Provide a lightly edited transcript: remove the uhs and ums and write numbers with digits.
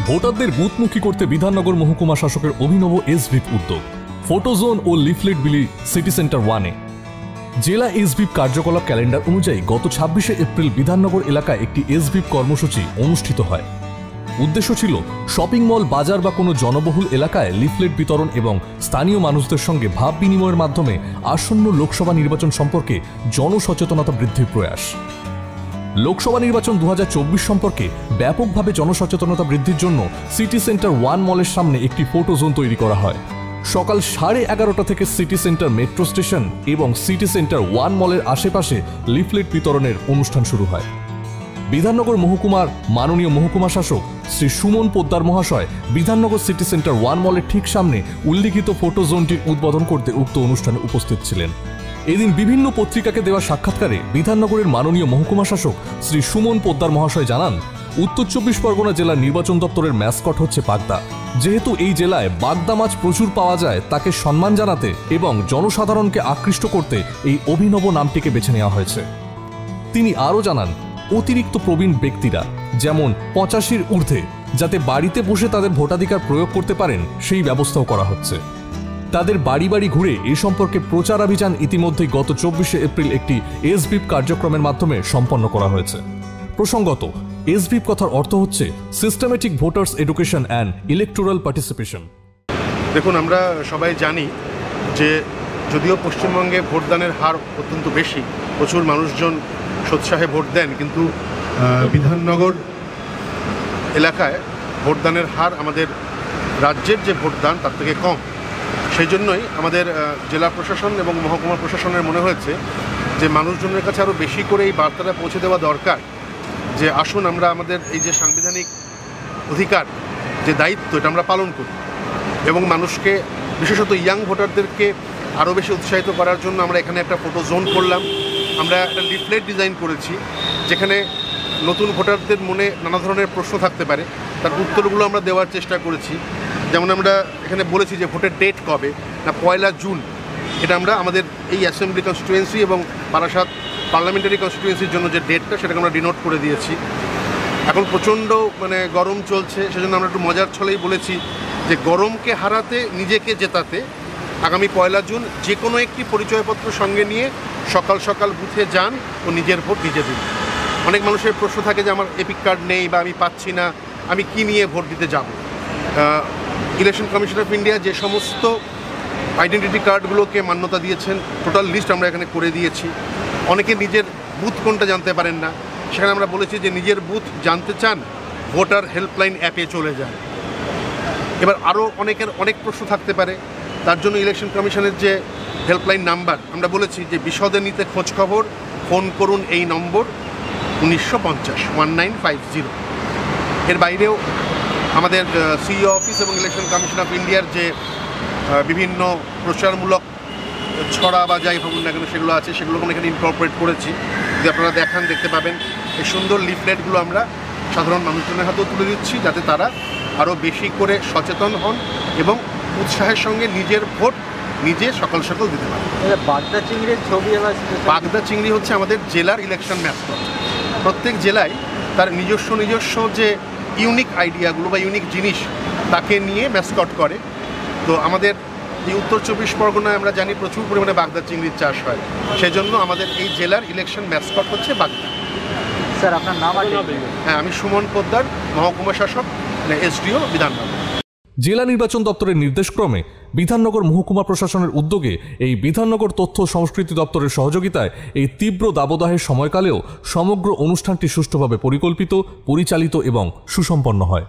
ভোটারদের বুথমুখী করতে বিধাননগর মহকুমা শাসকের অভিনব এসভিপ উদ্যোগ, ফটোজোন ও লিফলেট বিলি সিটি সেন্টার 1-এ। জেলা এসভিপ কার্যকলাপ ক্যালেন্ডার অনুযায়ী গত 26শে এপ্রিল বিধাননগর এলাকায় একটি এসভিপ কর্মসূচি অনুষ্ঠিত হয়। উদ্দেশ্য ছিল শপিং মল, বাজার বা কোনো জনবহুল এলাকায় লিফলেট বিতরণ এবং স্থানীয় মানুষদের সঙ্গে ভাব বিনিময়ের মাধ্যমে আসন্ন লোকসভা নির্বাচন সম্পর্কে জনসচেতনতা বৃদ্ধির প্রয়াস। লোকসভা নির্বাচন 2024 সম্পর্কে ব্যাপকভাবে জনসচেতনতা বৃদ্ধির জন্য সিটি সেন্টার 1 মলের সামনে একটি ফটো জোন তৈরি করা হয়। সকাল 11:30 থেকে সিটি সেন্টার মেট্রো স্টেশন এবং সিটি সেন্টার 1 মলের আশেপাশে লিফলেট বিতরণের অনুষ্ঠান শুরু হয়। বিধাননগর মহকুমার মাননীয় মহকুমা শাসক শ্রী সুমন পোদ্দার মহাশয় বিধাননগর সিটি সেন্টার 1 মলের ঠিক সামনে উল্লিখিত ফটো জোনটির উদ্বোধন করতে উক্ত অনুষ্ঠানে উপস্থিত ছিলেন। এদিন বিভিন্ন পত্রিকাকে দেওয়া সাক্ষাৎকারে বিধাননগরের মাননীয় মহকুমা শাসক শ্রী সুমন পোদ্দার মহাশয় জানান, উত্তর 24 পরগনা জেলার নির্বাচন দপ্তরের ম্যাসকট হচ্ছে বাগদা। যেহেতু এই জেলায় বাগদা মাছ প্রচুর পাওয়া যায়, তাকে সম্মান জানাতে এবং জনসাধারণকে আকৃষ্ট করতে এই অভিনব নামটিকে বেছে নেওয়া হয়েছে। তিনি আরও জানান, অতিরিক্ত প্রবীণ ব্যক্তিরা যেমন 85-র ঊর্ধ্বে যাতে বাড়িতে বসে তাদের ভোটাধিকার প্রয়োগ করতে পারেন সেই ব্যবস্থাও করা হচ্ছে। তাদের বাড়ি বাড়ি ঘুরে এ সম্পর্কে প্রচারাভিযান ইতিমধ্যেই গত 24শে এপ্রিল একটি এসভিপ কার্যক্রমের মাধ্যমে সম্পন্ন করা হয়েছে। প্রসঙ্গত, এসভিপ কথার অর্থ হচ্ছে systematic voters education and electoral participation. দেখুন, আমরা সবাই জানি যে যদিও পশ্চিমবঙ্গে ভোটদানের হার অত্যন্ত বেশি, প্রচুর মানুষজন সোৎসাহে ভোট দেন, কিন্তু বিধাননগর এলাকায় ভোটদানের হার আমাদের রাজ্যের যে ভোটদান তার থেকে কম। সেই জন্যই আমাদের জেলা প্রশাসন এবং মহকুমা প্রশাসনের মনে হয়েছে যে মানুষজনের কাছে আরও বেশি করে এই বার্তাটা পৌঁছে দেওয়া দরকার যে আসুন আমরা আমাদের এই যে সাংবিধানিক অধিকার, যে দায়িত্ব, এটা আমরা পালন করি এবং মানুষকে, বিশেষত ইয়াং ভোটারদেরকে আরও বেশি উৎসাহিত করার জন্য আমরা এখানে একটা ফটো জোন করলাম। আমরা একটা লিফলেট ডিজাইন করেছি যেখানে নতুন ভোটারদের মনে নানা ধরনের প্রশ্ন থাকতে পারে, তার উত্তরগুলো আমরা দেওয়ার চেষ্টা করেছি। যেমন আমরা এখানে বলেছি যে ভোটের ডেট কবে, না 1 জুন। এটা আমরা আমাদের এই অ্যাসেম্বলি কনস্টিটুয়েন্সি এবং বারাসাত পার্লামেন্টারি কনস্টিটুয়েন্সির জন্য যে ডেটটা সেটাকে আমরা ডিনোট করে দিয়েছি। এখন প্রচণ্ড গরম চলছে, সেজন্য আমরা একটু মজার ছলেই বলেছি যে গরমকে হারাতে, নিজেকে জেতাতে আগামী 1 জুন যে কোনো একটি পরিচয়পত্র সঙ্গে নিয়ে সকাল সকাল বুথে যান ও নিজের ভোট নিজে দিন। অনেক মানুষের প্রশ্ন থাকে যে আমার এপিক কার্ড নেই বা আমি পাচ্ছি না, আমি কি নিয়ে ভোট দিতে যাব। ইলেকশন কমিশন অফ ইন্ডিয়া যে সমস্ত আইডেন্টিটি কার্ডগুলোকে মান্যতা দিয়েছেন, টোটাল লিস্ট আমরা এখানে করে দিয়েছি। অনেকে নিজের বুথ কোনটা জানতে পারেন না, সেখানে আমরা বলেছি যে নিজের বুথ জানতে চান, ভোটার হেল্পলাইন অ্যাপে চলে যান। এবার আরও অনেকের অনেক প্রশ্ন থাকতে পারে, তার জন্য ইলেকশন কমিশনের যে হেল্পলাইন নাম্বার আমরা বলেছি যে বিশদে নিতে খোঁজখবর ফোন করুন এই নম্বর 1950 1950। এর বাইরেও আমাদের সিইও অফিস এবং ইলেকশন কমিশন অফ ইন্ডিয়ার যে বিভিন্ন প্রচারমূলক ছড়া বা যাই ভাবুন না কেন সেগুলো আছে, সেগুলো আমরা এখানে ইনকর্পোরেট করেছি। যদি আপনারা দেখান, দেখতে পাবেন এই সুন্দর লিফলেটগুলো আমরা সাধারণ মানুষজনের হাতেও তুলে দিচ্ছি, যাতে তারা আরও বেশি করে সচেতন হন এবং উৎসাহের সঙ্গে নিজের ভোট নিজে সকাল সকাল দিতে পারেন। বাগদা চিংড়ির ছবি, বাগদা চিংড়ি হচ্ছে আমাদের জেলার ইলেকশন ম্যাসকট। প্রত্যেক জেলায় তার নিজস্ব যে ইউনিক আইডিয়াগুলো বা ইউনিক জিনিস তাকে নিয়ে ম্যাসকট করে। তো আমাদের এই উত্তর 24 পরগনায় আমরা জানি প্রচুর পরিমাণে বাগদা চিংড়ির চাষ হয়, সেজন্য আমাদের এই জেলার ইলেকশন ম্যাসকট হচ্ছে বাগদা। স্যার, আপনার নাম? হ্যাঁ, আমি সুমন পোদ্দার, মহকুমা শাসক, এসডিও বিধাননগর। জেলা নির্বাচন দপ্তরের নির্দেশক্রমে বিধাননগর মহকুমা প্রশাসনের উদ্যোগে এই বিধাননগর তথ্য সংস্কৃতি দপ্তরের সহযোগিতায় এই তীব্র দাবদাহের সময়কালেও সমগ্র অনুষ্ঠানটি সুষ্ঠুভাবে পরিকল্পিত, পরিচালিত এবং সুসম্পন্ন হয়।